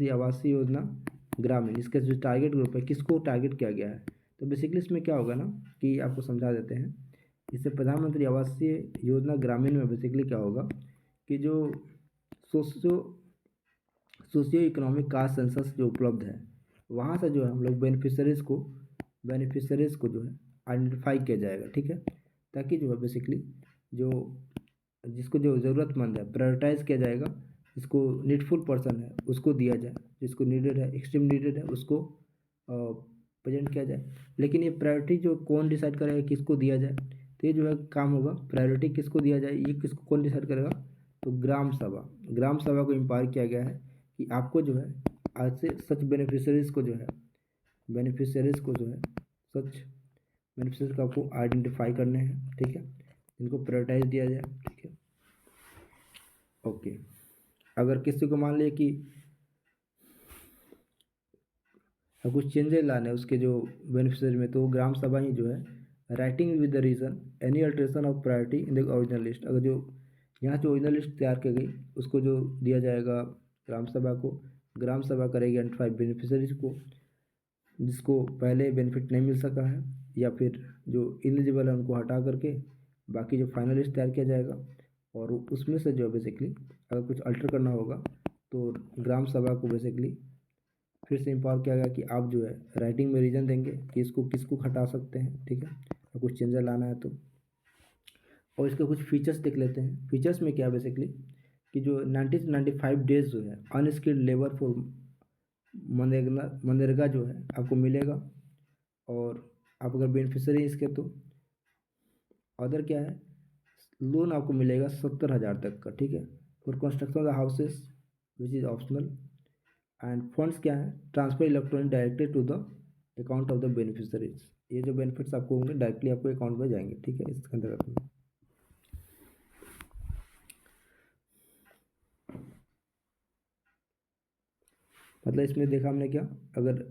आवासीय योजना ग्रामीण, इसका जो टारगेट ग्रुप है, किसको टारगेट किया गया है। तो बेसिकली इसमें क्या होगा ना कि आपको समझा देते हैं। इससे प्रधानमंत्री आवासीय योजना ग्रामीण में बेसिकली क्या होगा कि जो सोशियो इकोनॉमिक कास्ट सेंसस जो उपलब्ध है, वहाँ से जो है हम लोग बेनिफिशरीज़ को जो है आइडेंटिफाई किया जाएगा, ठीक है, ताकि जो है बेसिकली जो जिसको जो ज़रूरतमंद है प्रायोरिटाइज़ किया जाएगा, जिसको नीडफुल पर्सन है उसको दिया जाए, जिसको नीडेड है, एक्सट्रीम नीडेड है, उसको प्रेजेंट किया जाए। लेकिन ये प्रायोरिटी जो कौन डिसाइड करेगा किसको दिया जाए, तो ये जो है काम होगा, प्रायोरिटी किसको दिया जाए ये किसको कौन डिसाइड करेगा, तो ग्राम सभा को एम्पावर किया गया है कि आपको जो है आज से सच बेनिफिशरीज़ को जो है सच बेनिफिशरीज़ को आपको आइडेंटिफाई करने हैं, ठीक है, इनको प्रायोरिटाइज दिया जाए, ठीक है। ओके, अगर किसी को मान लिया कि और कुछ चेंजेस लाने उसके जो बेनिफिशियरी में, तो ग्राम सभा ही जो है writing with the reason any alteration of priority in the original list, अगर जो यहाँ जो ओरिजिनल लिस्ट तैयार की गई उसको जो दिया जाएगा ग्राम सभा को, ग्राम सभा करेगी आइडेंटिफाई बेनिफिशरीज को जिसको पहले बेनिफिट नहीं मिल सका है या फिर जो इलिजिबल है उनको हटा करके बाकी जो फाइनल लिस्ट तैयार किया जाएगा, और उसमें से जो बेसिकली अगर कुछ अल्टर करना होगा तो ग्राम सभा को बेसिकली फिर से इम्पावर किया गया कि आप जो है राइटिंग में रीज़न देंगे कि इसको किसको हटा सकते हैं, ठीक है, और कुछ चेंजर लाना है तो। और इसके कुछ फीचर्स देख लेते हैं। फीचर्स में क्या बेसिकली कि जो 90 से 95 डेज जो है अनस्किल्ड लेबर फॉर मनरेगा जो है आपको मिलेगा, और आप अगर बेनिफिशियरी इसके तो अदर क्या है लोन आपको मिलेगा 70,000 तक का, ठीक है, for construction of the houses which is optional, and funds क्या है transfer electronic directly to the account of the beneficiaries, ये जो बेनिफिट्स आपको होंगे डायरेक्टली आपको अकाउंट में जाएंगे, ठीक है, इसके अंतर्गत में। मतलब इसमें देखा हमने क्या, अगर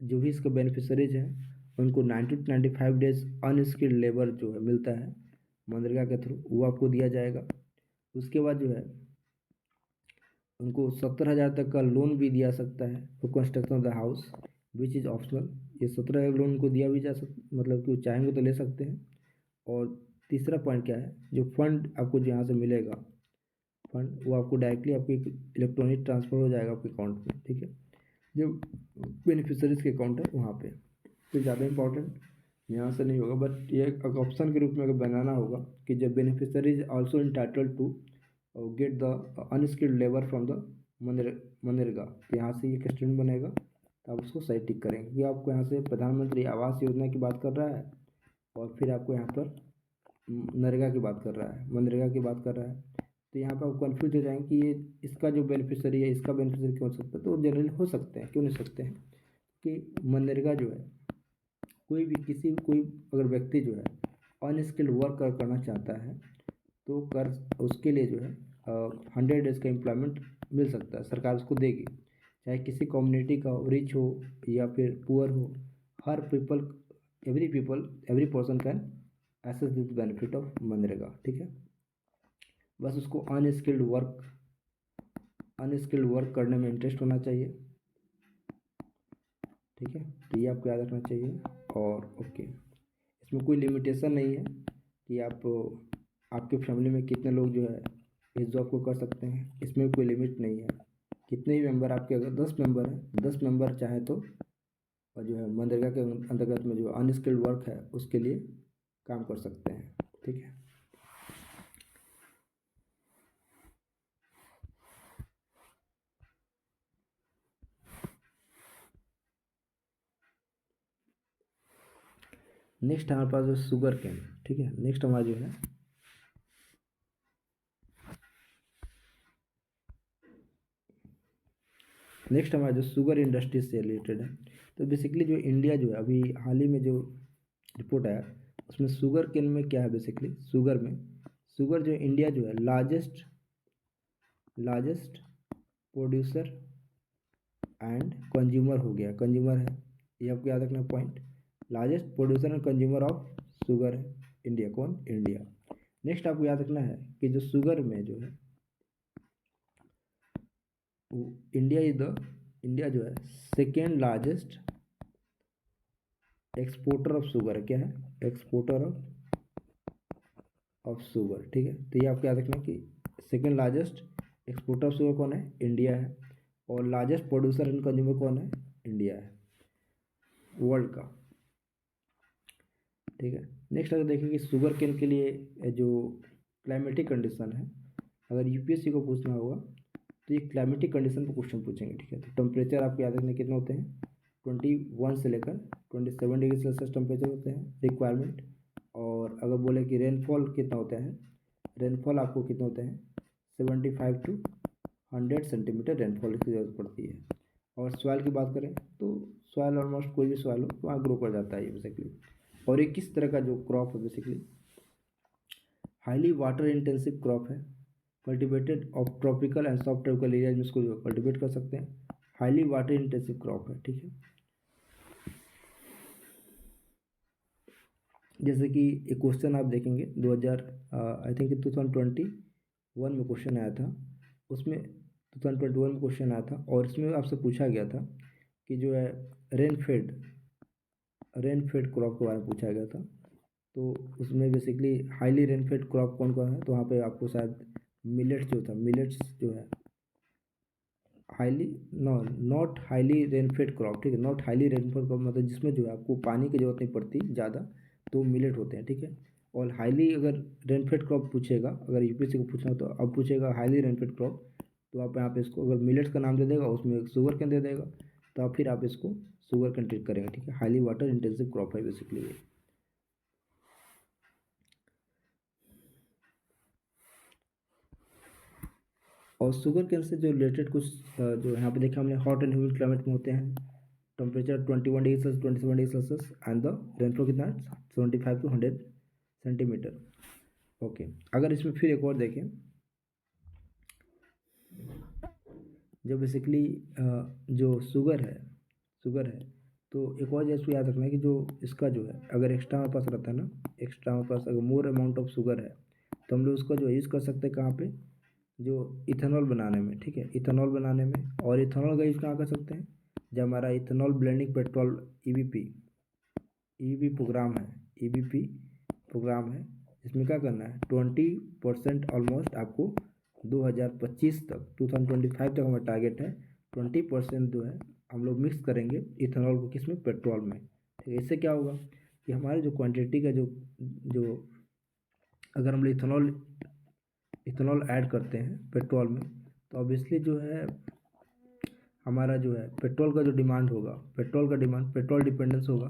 जो भी इसके बेनिफिशरीज हैं उनको 90 to 95 डेज अनस्किल्ड लेबर जो है मिलता है मनरेगा के थ्रू, वो आपको दिया जाएगा। उसके बाद जो है उनको 70,000 तक का लोन भी दिया सकता है for construction of the house which is optional, ये 17,000 लोन को दिया भी जा सकता, मतलब कि वो चाहेंगे तो ले सकते हैं। और तीसरा पॉइंट क्या है, जो फंड आपको जहाँ से मिलेगा फंड वो आपको डायरेक्टली आपके इलेक्ट्रॉनिक ट्रांसफ़र हो जाएगा आपके अकाउंट में, ठीक है, जो बेनिफिशरीज के अकाउंट है वहाँ पे। तो ज़्यादा इंपॉर्टेंट यहाँ से नहीं होगा, बट ये एक ऑप्शन के रूप में अगर बनाना होगा कि जब beneficiaries also entitled to get the unskilled labour from the MNREGA, तो यहाँ से ये क्वेश्चन बनेगा, तो आप उसको सही टिक करेंगे कि आपको यहाँ से प्रधानमंत्री आवास योजना की बात कर रहा है और फिर आपको यहाँ पर नरेगा की बात कर रहा है, मनरेगा की बात कर रहा है, तो यहाँ पर आप कन्फ्यूज हो जाएंगे कि ये इसका जो बेनिफिशियरी है इसका बेनिफिशियरी क्यों हो सकता है, तो जनरली हो सकते हैं, क्यों नहीं सकते हैं कि मनरेगा जो है कोई अगर व्यक्ति जो है अनस्किल्ड वर्क करना चाहता है तो कर उसके लिए जो है 100 डेज का एम्प्लॉयमेंट मिल सकता है, सरकार उसको देगी, चाहे किसी कम्युनिटी का हो, रिच हो या फिर पुअर हो, हर people every person can access this benefit of MNREGA, ठीक है। बस उसको अनस्किल्ड वर्क करने में इंटरेस्ट होना चाहिए, ठीक है, तो ये आपको याद रखना चाहिए। और ओके, इसमें कोई लिमिटेशन नहीं है कि आप आपके फैमिली में कितने लोग जो है इस जॉब को कर सकते हैं, इसमें कोई लिमिट नहीं है, कितने भी मेंबर आपके, अगर 10 मेंबर हैं 10 मेंबर चाहे तो और जो है मनरेगा के अंतर्गत में जो अनस्किल्ड वर्क है उसके लिए काम कर सकते हैं, ठीक है। नेक्स्ट हमारे पास जो शुगर केन, ठीक है, नेक्स्ट हमारा जो है नेक्स्ट हमारा जो शुगर इंडस्ट्री से रिलेटेड है। तो बेसिकली जो इंडिया जो है अभी हाल ही में जो रिपोर्ट आया उसमें शुगर केन में क्या है, बेसिकली शुगर जो इंडिया जो है लार्जेस्ट प्रोड्यूसर एंड कंज्यूमर हो गया, कंज्यूमर है, ये आपको याद रखना point, largest producer and consumer of sugar है इंडिया, कौन, इंडिया। नेक्स्ट आपको याद रखना है कि जो शुगर में जो है इंडिया जो है second largest exporter of sugar है, क्या है, एक्सपोर्टर ऑफ शुगर, ठीक है, तो ये आपको याद रखना कि second largest exporter of sugar कौन है, इंडिया है, और लार्जेस्ट प्रोड्यूसर एंड कंज्यूमर कौन है, इंडिया है वर्ल्ड का, ठीक है। नेक्स्ट अगर देखें कि शुगर केन के लिए जो क्लाइमेटिक कंडीशन है, अगर यूपीएससी को पूछना होगा तो ये क्लाइमेटिक कंडीशन पर क्वेश्चन पूछेंगे, ठीक है। तो टेम्परेचर आपको याद रखने कितने होते हैं, 21 से लेकर 27 डिग्री सेल्सियस टेम्परेचर होते हैं रिक्वायरमेंट। और अगर बोले कि रेनफॉल कितना होता है, रेनफॉल आपको कितने होते हैं 75 to 100 सेंटीमीटर रेनफॉल की जरूरत पड़ती है। और सॉइल की बात करें तो सॉइल ऑलमोस्ट कोई भी सॉइल हो वहाँ ग्रो कर जाता है ये बेसिकली। और ये किस तरह का जो क्रॉप है, basically highly water intensive crop है, कल्टिवेटेड ऑफ ट्रॉपिकल एंड सब ट्रॉपिकल एरियाज में इसको जो कल्टिवेट कर सकते हैं, हाईली वाटर इंटेंसिव क्रॉप है, ठीक है। जैसे कि एक क्वेश्चन आप देखेंगे 2000 आई थिंक 2021 में क्वेश्चन आया था, उसमें 2021 में क्वेश्चन आया था और इसमें आपसे पूछा गया था कि जो है रेन फेड क्रॉप के बारे में पूछा गया था। तो उसमें basically highly rain fade crop कौन कौन है, तो वहाँ पे आपको शायद मिलेट्स जो है highly not highly rainfed crop, ठीक है, नॉट हाईली रेनफेड क्रॉप मतलब जिसमें जो है आपको पानी की जरूरत नहीं पड़ती ज़्यादा, तो मिलेट होते हैं, ठीक है। और हाईली अगर रेनफेड क्रॉप पूछेगा, अगर यूपीएससी को पूछना हो तो अब पूछेगा हाईली रेनफेड क्रॉप, तो आप यहाँ पे इसको अगर मिलेट्स का नाम दे देगा, उसमें शुगर कैन दे देगा, तो आप फिर आप इसको शुगर कैन ट्रीट करेंगे, ठीक है। हाईली वाटर इंटेंसिव क्रॉप है बेसिकली ये। और शुगर केन से जो रिलेटेड कुछ जो यहाँ पे देखा हमने, हॉट एंड ह्यूमिड क्लाइमेट में होते हैं, temperature 21 degree Celsius 27 degree Celsius and the rainfall कितना है 75 टू 100 सेंटीमीटर। ओके, अगर इसमें फिर एक और देखें, जो बेसिकली जो शुगर है तो एक और चीज़ को याद रखना है कि जो इसका जो है अगर एक्स्ट्रा हमारे पास रहता है ना, एक्स्ट्रा हमारे पास अगर मोर अमाउंट ऑफ शुगर है तो हम लोग उसका जो यूज़ कर सकते हैं कहाँ पे, जो इथेनॉल बनाने में, ठीक है, इथेनॉल बनाने में। और इथेनॉल का यूज़ कहाँ कर सकते हैं, जब हमारा ethanol blending petrol EBP programme है, इसमें क्या करना है 20% ऑलमोस्ट आपको 2025 तक 2025 तक हमारा टारगेट है, 20% जो है हम लोग मिक्स करेंगे इथेनॉल को किस में, पेट्रोल में, ठीक है। इससे क्या होगा कि हमारे जो क्वांटिटी का जो जो अगर हम लोग इथेनॉल ऐड करते हैं पेट्रोल में, तो ऑब्वियसली जो है हमारा जो है पेट्रोल का जो डिमांड होगा, पेट्रोल डिपेंडेंस होगा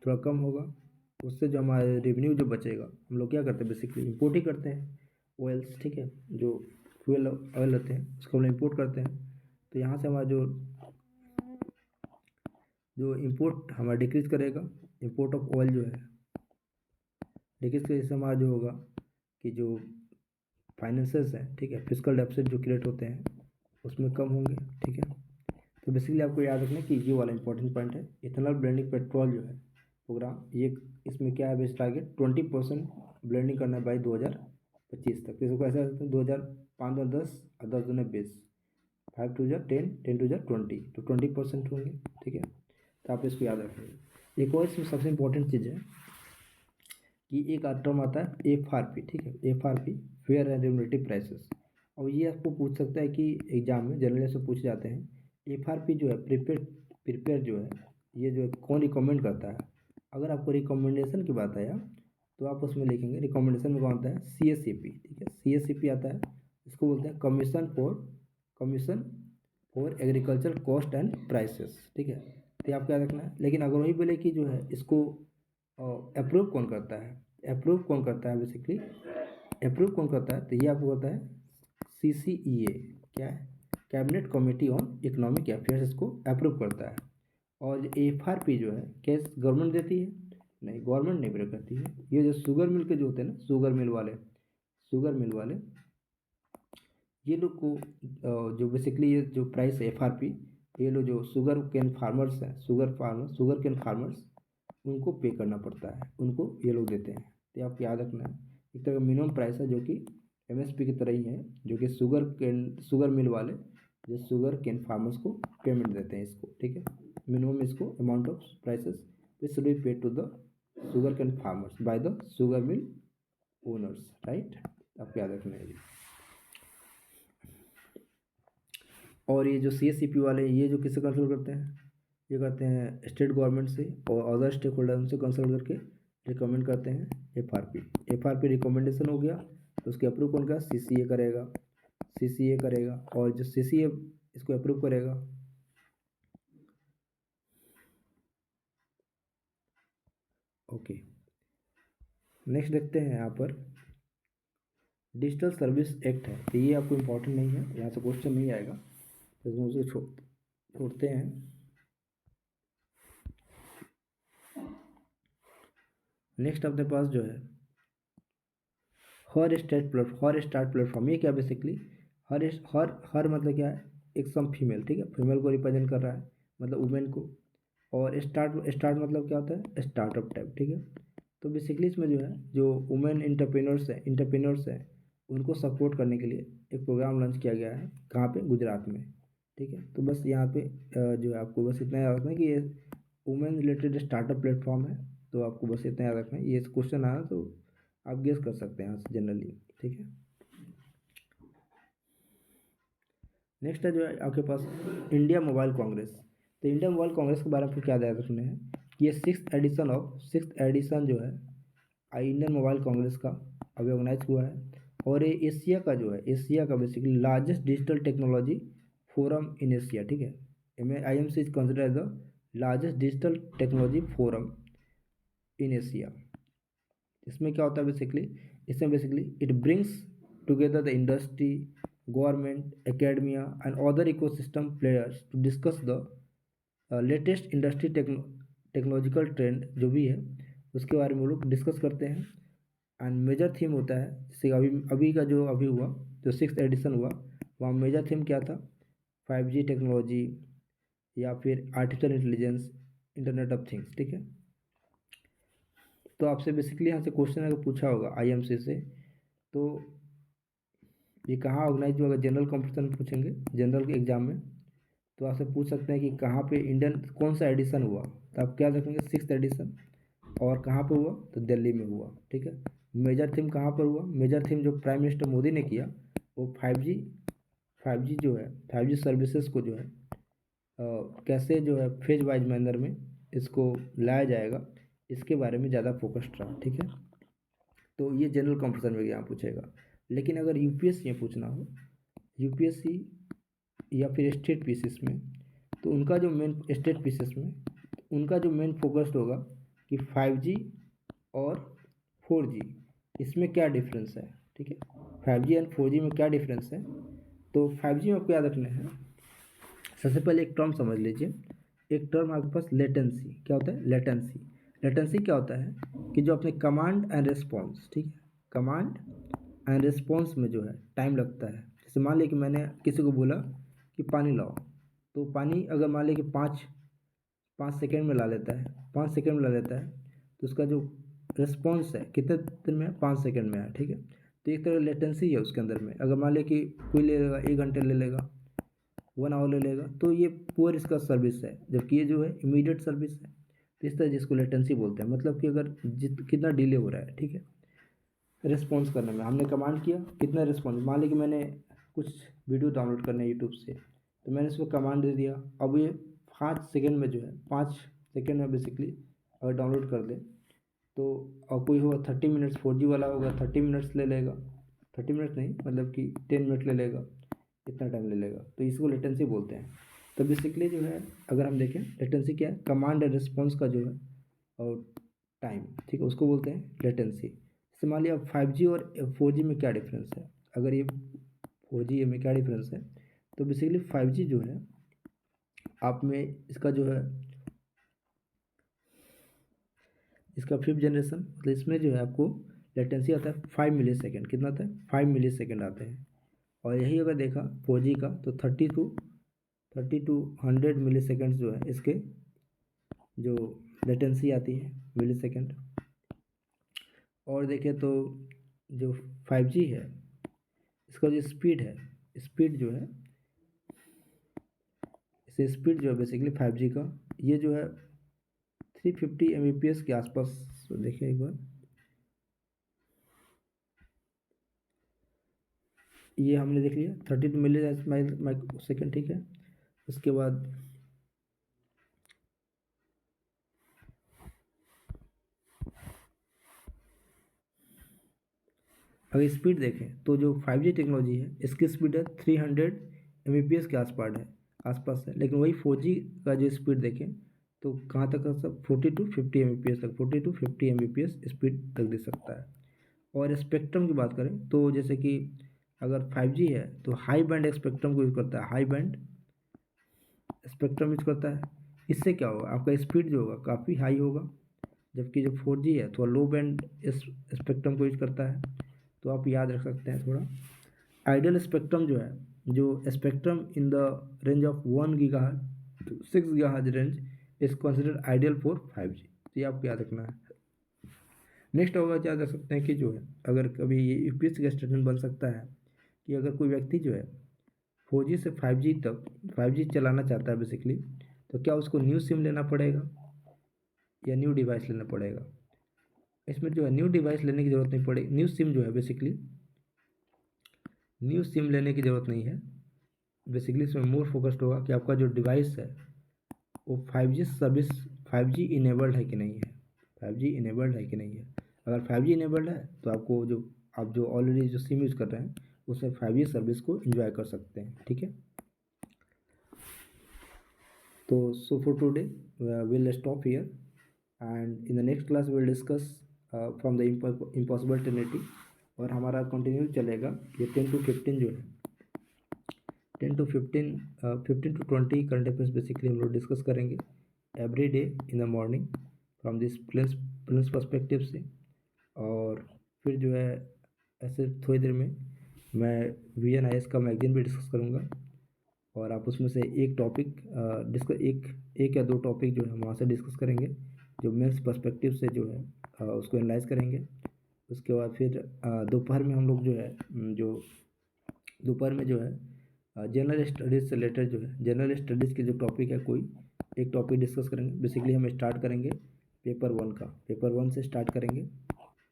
थोड़ा कम होगा। उससे जो हमारा रेवेन्यू जो बचेगा, हम लोग क्या करते हैं बेसिकली इंपोर्ट ही करते हैं ऑयल्स, ठीक है, जो फ्यूल ऑयल होते हैं उसको हम लोग इम्पोर्ट करते हैं। तो यहाँ से हमारा जो इम्पोर्ट हमारा डिक्रीज़ करेगा, इम्पोर्ट ऑफ ऑयल जो है डिक्रीज़ करने से हमारा जो होगा कि जो फाइनेंसेस हैं, ठीक है, फिजिकल डेफिसिट जो क्रिएट होते हैं उसमें कम होंगे, ठीक है। तो बेसिकली आपको याद रखना है कि ये वाला इंपॉर्टेंट पॉइंट है, इथेनॉल ब्लेंडिंग पेट्रोल जो है प्रोग्राम, ये इसमें क्या है बेस टारगेट 20% ब्लेंडिंग करना है बाई 2025 तक। तो इसको ऐसा सकते हैं 2005 और 10 और 10 दूने 20, 5 टू जा 10, 10 टू जा 20, तो 20% होंगे, ठीक है। तो आप इसको याद रखेंगे। एक और इसमें सबसे इंपॉर्टेंट चीज़ है कि एक टर्म आता है FRP, ठीक है, FRP fair and remunerative prices. और ये आपको पूछ सकता है कि एग्जाम में जनरली से पूछ जाते हैं, FRP जो है प्रिपेयर जो है ये जो है कौन रिकमेंड करता है। अगर आपको रिकमेंडेशन की बात आया तो आप उसमें लिखेंगे रिकमेंडेशन में कौन आता है, CSCP, ठीक है, CSCP आता है। इसको बोलते हैं commission for agriculture cost and prices, ठीक है। तो ये आपको याद रखना है। लेकिन अगर वही बोले कि जो है इसको अप्रूव कौन करता है, बेसिकली अप्रूव कौन करता है, तो ये आपको होता है CCEA, क्या है, cabinet committee on economic affairs, इसको अप्रूव करता है। और FRP जो है कैश गवर्नमेंट देती है, नहीं गवर्नमेंट नहीं प्रेफर करती है। ये जो शुगर मिल के जो होते हैं ना, शुगर मिल वाले ये लोग को जो बेसिकली ये जो प्राइस है FRP, ये लोग जो शुगर केन फार्मर्स हैं, शुगर केन फार्मर्स उनको पे करना पड़ता है, उनको ये लोग देते हैं। तो आप याद रखना है एक तरह का मिनिमम प्राइस है जो कि MSP की तरह ही है, जो कि शुगर मिल वाले जो शुगर केन फार्मर्स को पेमेंट देते हैं इसको, ठीक है। मिनिमम इसको amount of prices which should be paid to the sugar cane farmers by the sugar mill owners, right. आप याद रखना है। और ये जो CSCP वाले ये जो किससे कंसल्ट करते हैं, ये करते हैं स्टेट गवर्नमेंट से और अदर स्टेक होल्डर उनसे कंसल्ट करके रिकमेंड करते हैं FRP रिकमेंडेशन हो गया तो उसके अप्रूव कौन का, CCA करेगा। और जो CCA इसको अप्रूव करेगा, ओके। नेक्स्ट देखते हैं यहाँ पर डिजिटल सर्विस एक्ट है, तो ये आपको इम्पोर्टेंट नहीं है, यहाँ से क्वेश्चन नहीं आएगा, तो इसमें उसको छोड़ते हैं। नेक्स्ट अपने पास जो है हर स्टार्ट प्लेटफॉर्म, ये क्या बेसिकली हर मतलब क्या है, एक सम फीमेल, ठीक है, फीमेल को रिप्रेजेंट कर रहा है मतलब वुमेन को। और स्टार्ट मतलब क्या होता है, स्टार्टअप टाइप, ठीक है। तो बेसिकली इसमें जो है जो वुमेन इंटरप्रेन्योर्स हैं उनको सपोर्ट करने के लिए एक प्रोग्राम लॉन्च किया गया है। कहाँ पे? गुजरात में। ठीक है, तो बस यहाँ पे जो है आपको बस इतना याद रखना है कि ये वुमेन रिलेटेड स्टार्टअप प्लेटफॉर्म है। तो आपको बस इतना याद रखना है, ये क्वेश्चन आया तो आप गेस कर सकते हैं यहाँ से जनरली। ठीक है, नेक्स्ट है जो है आपके पास इंडिया मोबाइल कांग्रेस। तो इंडिया मोबाइल कांग्रेस के बारे में आपको क्या याद रखना है कि ये सिक्स एडिशन जो है इंडियन मोबाइल कांग्रेस का अभी ऑर्गेनाइज हुआ है। और ये एशिया का basically largest digital technology forum in Asia. ठीक है, IMC is consider as the largest digital technology forum in Asia. इसमें क्या होता है बेसिकली? इसमें basically it brings together the industry, government, academia and other ecosystem players to discuss the latest industry technological trend जो भी है उसके बारे में वो लोग डिस्कस करते हैं। एंड मेजर थीम होता है, जैसे अभी अभी का जो अभी हुआ, जो 6th एडिशन हुआ, वहाँ मेजर थीम क्या था? 5G टेक्नोलॉजी या फिर artificial intelligence, internet of things. ठीक है, तो आपसे बेसिकली यहाँ से क्वेश्चन अगर पूछा होगा IMC से, तो ये कहाँ ऑर्गेनाइज हुआ? अगर जनरल कॉम्पिटिशन पूछेंगे जनरल के एग्जाम में, तो आपसे पूछ सकते हैं कि कहाँ पे इंडियन कौन सा एडिशन हुआ, तो आप क्या रखेंगे? 6th addition. और कहाँ पर हुआ? तो दिल्ली में हुआ। ठीक है, मेजर थीम कहाँ पर हुआ? मेजर थीम जो प्राइम मिनिस्टर मोदी ने किया वो 5G जो है 5G सर्विसेज को जो है कैसे जो है फेज वाइज मैनर में इसको लाया जाएगा, इसके बारे में ज़्यादा फोकस्ड रहा। ठीक है, तो ये जनरल कॉम्पिटिशन में यहाँ पूछेगा। लेकिन अगर UPSC में पूछना हो, UPSC या फिर स्टेट पीसीस में, तो उनका जो मेन स्टेट पीसीस में उनका जो मेन फोकस्ड होगा कि 5G और 4G इसमें क्या डिफरेंस है। ठीक है, 5G एंड 4G में क्या डिफरेंस है? तो 5G में आपको याद रखना है, सबसे पहले एक टर्म समझ लीजिए। एक टर्म आपके पास लेटेंसी। क्या होता है? लेटेंसी क्या होता है कि जो अपने कमांड एंड रिस्पॉन्स, ठीक है, कमांड एंड रिस्पॉन्स में जो है टाइम लगता है। जैसे मान लीजिए कि मैंने किसी को बोला कि पानी लाओ, तो पानी अगर मान लीजिए कि पाँच पाँच सेकेंड में ला लेता है, 5 सेकेंड में ला लेता है, तो उसका जो रिस्पॉन्स है कितने दिन में है? 5 सेकेंड में है। ठीक है, तो एक तरह लेटेंसी है उसके अंदर में। अगर मान लीजिए कि कोई ले लेगा 1 घंटे ले लेगा, 1 आवर ले लेगा, तो ये पुअर इसका सर्विस है, जबकि ये जो है इमीडिएट सर्विस है। तो इस तरह जिसको लेटेंसी बोलते हैं, मतलब कि अगर कितना डिले हो रहा है, ठीक है, रिस्पॉन्स करने में। हमने कमांड किया, कितना रिस्पॉन्स, मान लीजिए कि मैंने कुछ वीडियो डाउनलोड करना है यूट्यूब से, तो मैंने इसको कमांड दे दिया। अब ये 5 सेकेंड में जो है 5 सेकेंड में बेसिकली अगर डाउनलोड कर दे, तो और कोई होगा 30 मिनट्स 4G वाला होगा, 30 मिनट्स ले लेगा, 30 मिनट्स नहीं मतलब कि 10 मिनट ले लेगा, इतना टाइम ले लेगा, तो इसको लेटेंसी बोलते हैं। तो बेसिकली जो है अगर हम देखें, लेटेंसी क्या है? कमांड एंड रिस्पॉन्स का जो है और टाइम, ठीक है, उसको बोलते हैं लेटेंसी। जैसे मान लिया 5G और 4G में क्या डिफरेंस है? अगर ये 4G में क्या डिफरेंस है, तो बेसिकली 5G जो है आप में इसका जो है इसका 5th जनरेशन, मतलब इसमें जो है आपको लेटेंसी आता है 5 मिली सेकेंड। कितना आता है? 5 मिली सेकेंड आते हैं। और यही अगर देखा 4G का, तो 30 to 100 मिली सेकेंड्स जो है इसके जो लेटेंसी आती है मिली सेकेंड। और देखें तो जो 5G है इसका जो स्पीड है, स्पीड जो है इसे स्पीड जो है बेसिकली 5G का ये जो है 350 Mbps के आसपास। तो देखिए एक बार, ये हमने देख लिया 32 मिली सेकेंड। ठीक है, उसके बाद अगर स्पीड देखें तो जो 5G टेक्नोलॉजी है इसकी स्पीड है 300 Mbps के आसपास है। लेकिन वही 4G का जो स्पीड देखें तो कहाँ तक है? सब 40 to 50 Mbps स्पीड तक दे सकता है। और स्पेक्ट्रम की बात करें तो जैसे कि अगर 5G है तो हाई बैंड स्पेक्ट्रम को यूज़ करता है, हाई बैंड स्पेक्ट्रम यूज करता है। इससे क्या होगा? आपका स्पीड जो होगा काफ़ी हाई होगा, जबकि जो 4G है थोड़ा लो बैंड स्पेक्ट्रम को यूज करता है। तो आप याद रख सकते हैं थोड़ा। आइडियल स्पेक्ट्रम जो है, जो spectrum in the range of 1 GHz to 6 GHz range is considered ideal for 5G। तो ये आपको याद रखना है। नेक्स्ट होगा क्या कर सकते हैं कि जो है अगर कभी ये यूपीएससी का स्टेटमेंट बन सकता है कि अगर कोई व्यक्ति जो है 4G से 5G तक 5G चलाना चाहता है बेसिकली, तो क्या उसको न्यू सिम लेना पड़ेगा या न्यू डिवाइस लेना पड़ेगा। इसमें जो है न्यू डिवाइस लेने की ज़रूरत नहीं पड़ेगी। न्यू सिम जो है बेसिकली न्यू सिम लेने की ज़रूरत नहीं है। बेसिकली इसमें मोर फोकस्ड होगा कि आपका जो डिवाइस है वो 5G सर्विस 5G इनेबल्ड है कि नहीं है। 5G इनेबल्ड है कि नहीं है। अगर 5G इनेबल्ड है तो आपको जो आप जो ऑलरेडी जो सिम यूज़ कर रहे हैं उसमें 5G सर्विस को एंजॉय कर सकते हैं। ठीक है, तो so for today we'll stop here, and in the next class we'll discuss from the impossible trinity, और हमारा कंटिन्यू चलेगा ये 10 to 15 जो है 10 to 15 15 to 20 current affairs basically हम लोग डिस्कस करेंगे every day in the morning from this Prince perspective से। और फिर जो है ऐसे थोड़ी देर में मैं VNIS का मैगजीन भी डिस्कस करूँगा, और आप उसमें से एक टॉपिक एक या दो टॉपिक जो है वहाँ से डिस्कस करेंगे जो मेंस पर्सपेक्टिव से जो है उसको एनालाइज करेंगे। उसके बाद फिर दोपहर में हम लोग जो है जो दोपहर में जो है जनरल स्टडीज़ से रिलेटेड जो है जनरल स्टडीज़ के जो टॉपिक है कोई एक टॉपिक डिस्कस करेंगे। बेसिकली हम स्टार्ट करेंगे पेपर 1 से स्टार्ट करेंगे।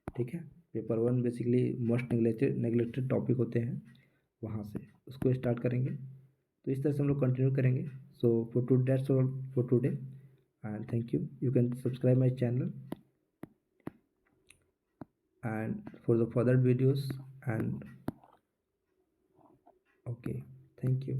ठीक है, paper 1 basically most neglected topic होते हैं, वहाँ से उसको स्टार्ट करेंगे। तो इस तरह से हम लोग कंटिन्यू करेंगे। So for to that's all for today, and thank you. You can subscribe my channel and for the further videos, and okay, thank you।